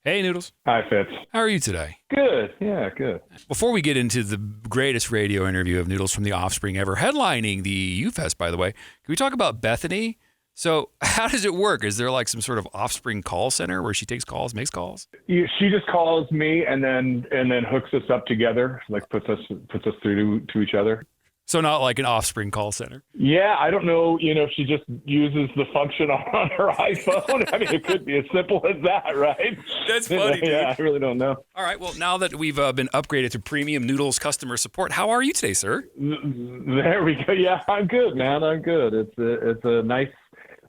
Hey, Noodles. Hi, Fitz. How are you today? Good. Yeah, good. Before we get into the greatest radio interview of Noodles from the Offspring ever, headlining the UFEST, by the way, can we talk about Bethany? So how does it work? Is there like some sort of Offspring call center where she takes calls, makes calls? She just calls me and then hooks us up together, like puts us through to each other. So not like an Offspring call center. Yeah, I don't know, if she just uses the function on her iPhone. I mean, it could be as simple as that, right? That's funny, dude. Yeah, I really don't know. All right. Well, now that we've been upgraded to premium Noodles customer support, how are you today, sir? There we go. Yeah, I'm good, man. I'm good. It's a nice.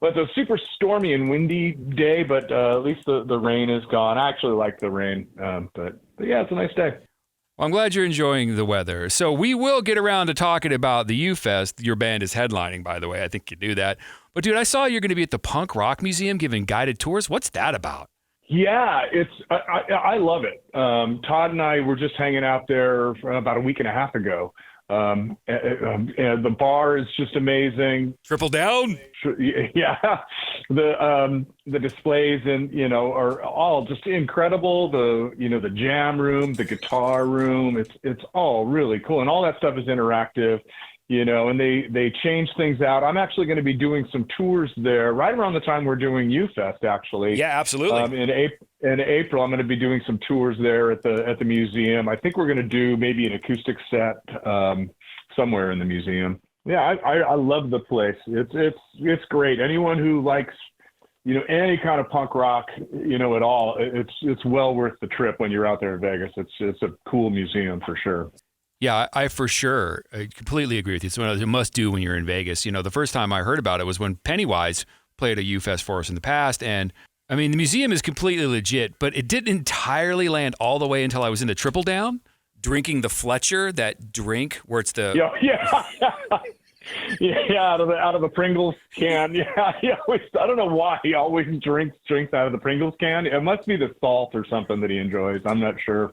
Well, it's a super stormy and windy day, but at least the rain is gone. I actually like the rain, but yeah, it's a nice day. Well, I'm glad you're enjoying the weather. So we will get around to talking about the UFEST. Your band is headlining, by the way. I think you knew that. But, dude, I saw you're going to be at the Punk Rock Museum giving guided tours. What's that about? Yeah, I love it. Todd and I were just hanging out there for about a week and a half ago. And the bar is just amazing. Triple down? Yeah. The displays are all just incredible. The jam room, the guitar room, it's all really cool. And all that stuff is interactive, and they change things out. I'm actually going to be doing some tours there right around the time we're doing UFEST, actually. Yeah, absolutely. In April, I'm going to be doing some tours there at the museum. I think we're going to do maybe an acoustic set somewhere in the museum. Yeah, I love the place. It's great. Anyone who likes any kind of punk rock at all, it's well worth the trip when you're out there in Vegas. It's a cool museum for sure. Yeah, I for sure completely agree with you. It's one of the must do when you're in Vegas. The first time I heard about it was when Pennywise played a UFEST for us in the past, and I mean, the museum is completely legit, but it didn't entirely land all the way until I was in the Triple Down, drinking the Fletcher, that drink where it's the... Yeah, out of the Pringles can. Yeah. I don't know why he always drinks out of the Pringles can. It must be the salt or something that he enjoys. I'm not sure.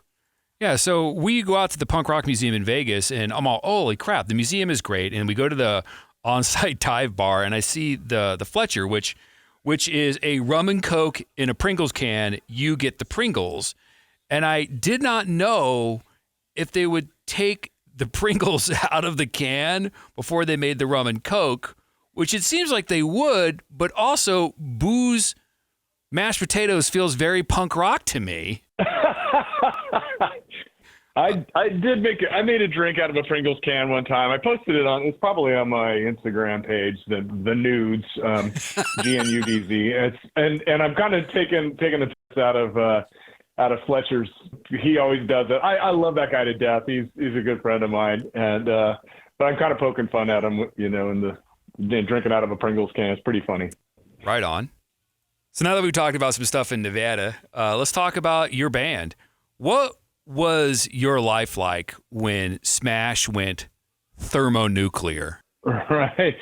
Yeah, so we go out to the Punk Rock Museum in Vegas, and I'm all, holy crap, the museum is great. And we go to the on-site dive bar, and I see the Fletcher, which is a rum and Coke in a Pringles can. You get the Pringles. And I did not know if they would take the Pringles out of the can before they made the rum and Coke, which it seems like they would, but also booze, mashed potatoes feels very punk rock to me. I made a drink out of a Pringles can one time. I posted it's probably on my Instagram page, the Nudes, GNUDZ. And I'm kind of taking the piss out of Fletcher's. He always does it. I love that guy to death. He's a good friend of mine. And, but I'm kind of poking fun at him, in drinking out of a Pringles can. It's pretty funny. Right on. So now that we've talked about some stuff in Nevada, let's talk about your band. What was your life like when Smash went thermonuclear? Right.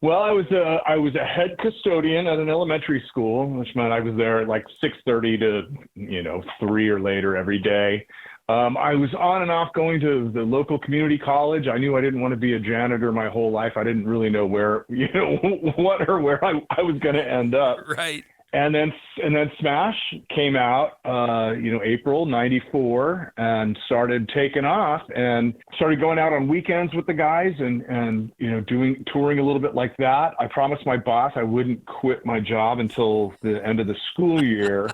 Well, I was a head custodian at an elementary school, which meant I was there at like 6:30 to 3 or later every day. I was on and off going to the local community college. I knew I didn't want to be a janitor my whole life. I didn't really know where what or where I was going to end up. Right. And then Smash came out, April '94, and started taking off, and started going out on weekends with the guys, and touring a little bit like that. I promised my boss I wouldn't quit my job until the end of the school year,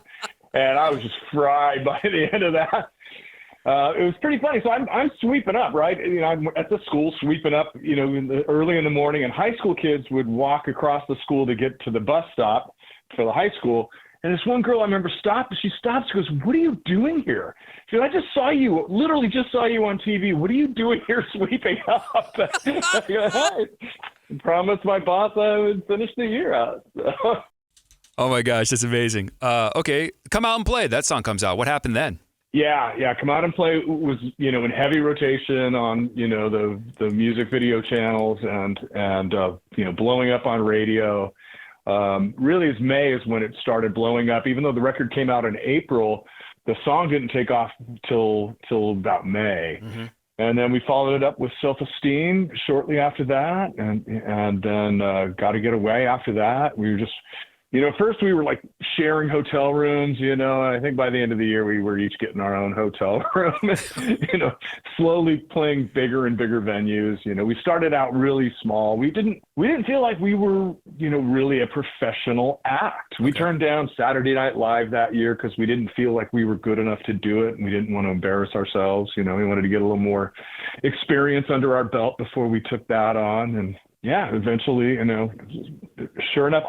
and I was just fried by the end of that. It was pretty funny. So I'm sweeping up, right? I'm at the school sweeping up, early in the morning, and high school kids would walk across the school to get to the bus stop for the high school. And this one girl I remember stopped. She stops. She goes, "What are you doing here?" She goes, literally just saw you on TV. What are you doing here sweeping up? I go, "Hey, I promised my boss I would finish the year out." Oh my gosh, that's amazing. Okay, Come Out and Play. That song comes out. What happened then? Yeah. Come Out and Play was, in heavy rotation on, the music video channels and blowing up on radio. Really, May is when it started blowing up. Even though the record came out in April, the song didn't take off till about May. Mm-hmm. And then we followed it up with Self-Esteem shortly after that, and then Gotta Get Away after that. We were just First we were like sharing hotel rooms, and I think by the end of the year we were each getting our own hotel room, slowly playing bigger and bigger venues. We started out really small. We didn't feel like we were, really a professional act. We turned down Saturday Night Live that year because we didn't feel like we were good enough to do it. And we didn't want to embarrass ourselves. We wanted to get a little more experience under our belt before we took that on. And yeah, eventually, sure enough,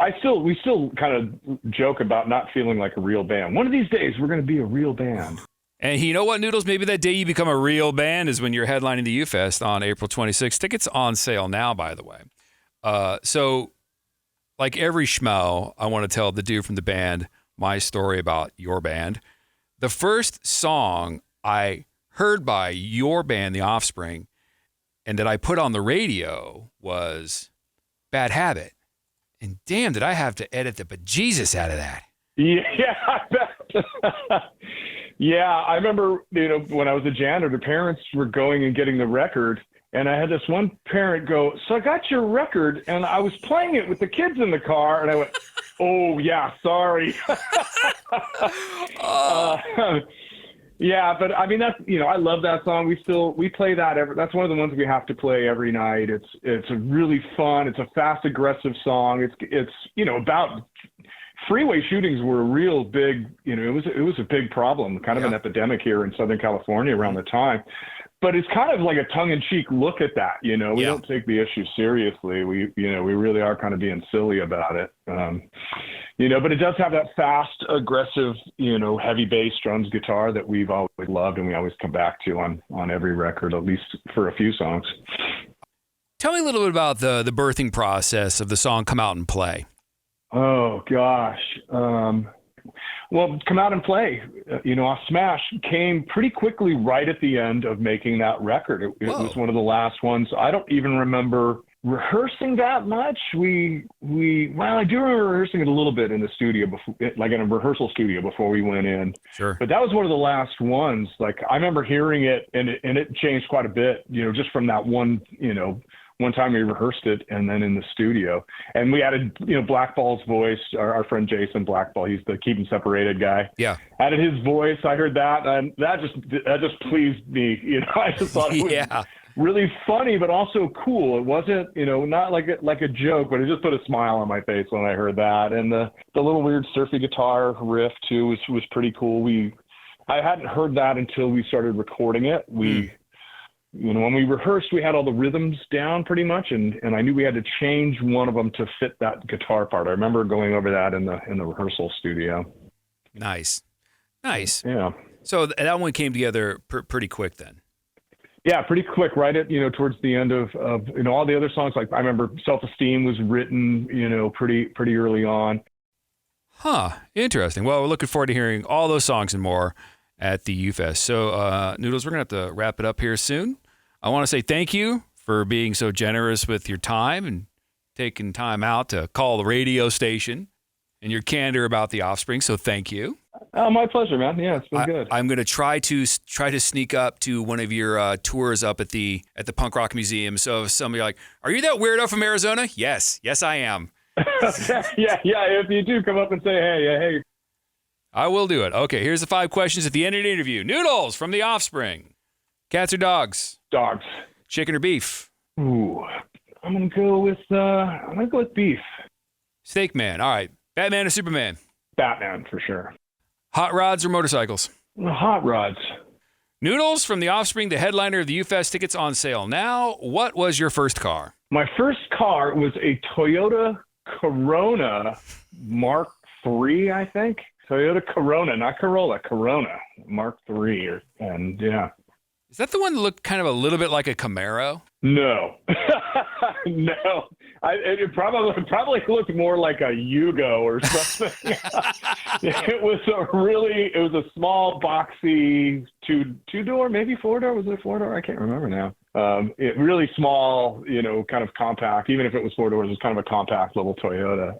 we still kind of joke about not feeling like a real band. One of these days, we're going to be a real band. And you know what, Noodles? Maybe that day you become a real band is when you're headlining the UFEST on April 26th. Tickets on sale now, by the way. So, like every schmo, I want to tell the dude from the band my story about your band. The first song I heard by your band, The Offspring, and that I put on the radio was Bad Habit. And damn, did I have to edit the bejesus out of that. Yeah, I bet. Yeah, I remember, when I was a janitor, the parents were going and getting the record. And I had this one parent go, "So I got your record, and I was playing it with the kids in the car." And I went, "Oh, yeah, sorry." Yeah, but I mean, that's, I love that song. We play that that's one of the ones we have to play every night. It's a really fun, it's a fast, aggressive song. It's about freeway shootings were a real big, it was a big problem, kind of an epidemic here in Southern California around the time. But it's kind of like a tongue-in-cheek look at that. We don't take the issue seriously. We really are kind of being silly about it. But it does have that fast, aggressive, heavy bass, drums, guitar that we've always loved and we always come back to on every record, at least for a few songs. Tell me a little bit about the birthing process of the song Come Out and Play. Oh, gosh. Well, Come Out and Play, off Smash came pretty quickly right at the end of making that record. It was one of the last ones. I don't even remember rehearsing that much. I do remember rehearsing it a little bit in the studio, like in a rehearsal studio before we went in. Sure. But that was one of the last ones. Like, I remember hearing it and it changed quite a bit, just from that one time we rehearsed it and then in the studio. And we added, Blackball's voice, our friend Jason Blackball, he's the Keep 'Em Separated guy. Yeah. Added his voice. I heard that and that just pleased me. I just thought it was really funny, but also cool. It wasn't, not like a joke, but it just put a smile on my face when I heard that. And the little weird surfy guitar riff too was pretty cool. I hadn't heard that until we started recording it. When we rehearsed, we had all the rhythms down pretty much, and I knew we had to change one of them to fit that guitar part. I remember going over that in the rehearsal studio. Nice. Yeah. So that one came together pretty quick then. Yeah, pretty quick, right at, towards the end of all the other songs. Like, I remember Self-Esteem was written, pretty early on. Huh. Interesting. Well, we're looking forward to hearing all those songs and more at the UFEST. So, Noodles, we're going to have to wrap it up here soon. I want to say thank you for being so generous with your time and taking time out to call the radio station and your candor about the Offspring. So thank you. Oh, my pleasure, man. Yeah, it's been good. I'm going to try to sneak up to one of your tours up at the Punk Rock Museum. So if somebody like, "Are you that weirdo from Arizona?" Yes, I am. yeah. If you do, come up and say, hey. I will do it. Okay, here's the 5 questions at the end of the interview. Noodles from the Offspring. Cats or dogs? Dogs. Chicken or beef? Ooh, I'm gonna go with beef. Steak man. All right. Batman or Superman? Batman for sure. Hot rods or motorcycles? Hot rods. Noodles from the Offspring, the headliner of the UFEST. Tickets on sale now. What was your first car? My first car was a Toyota Corona Mark III, I think. Toyota Corona, not Corolla, Corona Mark III, and yeah. Is that the one that looked kind of a little bit like a Camaro? No, no. It probably looked more like a Yugo or something. It was a small, boxy two-door, maybe four-door. Was it a four-door? I can't remember now. It really small, kind of compact. Even if it was four doors, it was kind of a compact little Toyota.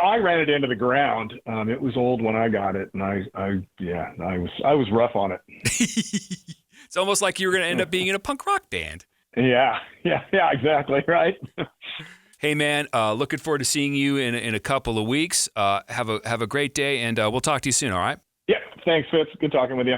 I ran it into the ground. It was old when I got it, and I was rough on it. It's almost like you were going to end up being in a punk rock band. Yeah, exactly, right. Hey, man, looking forward to seeing you in a couple of weeks. Have a great day, and we'll talk to you soon, all right? Yeah, thanks, Fitz. Good talking with you.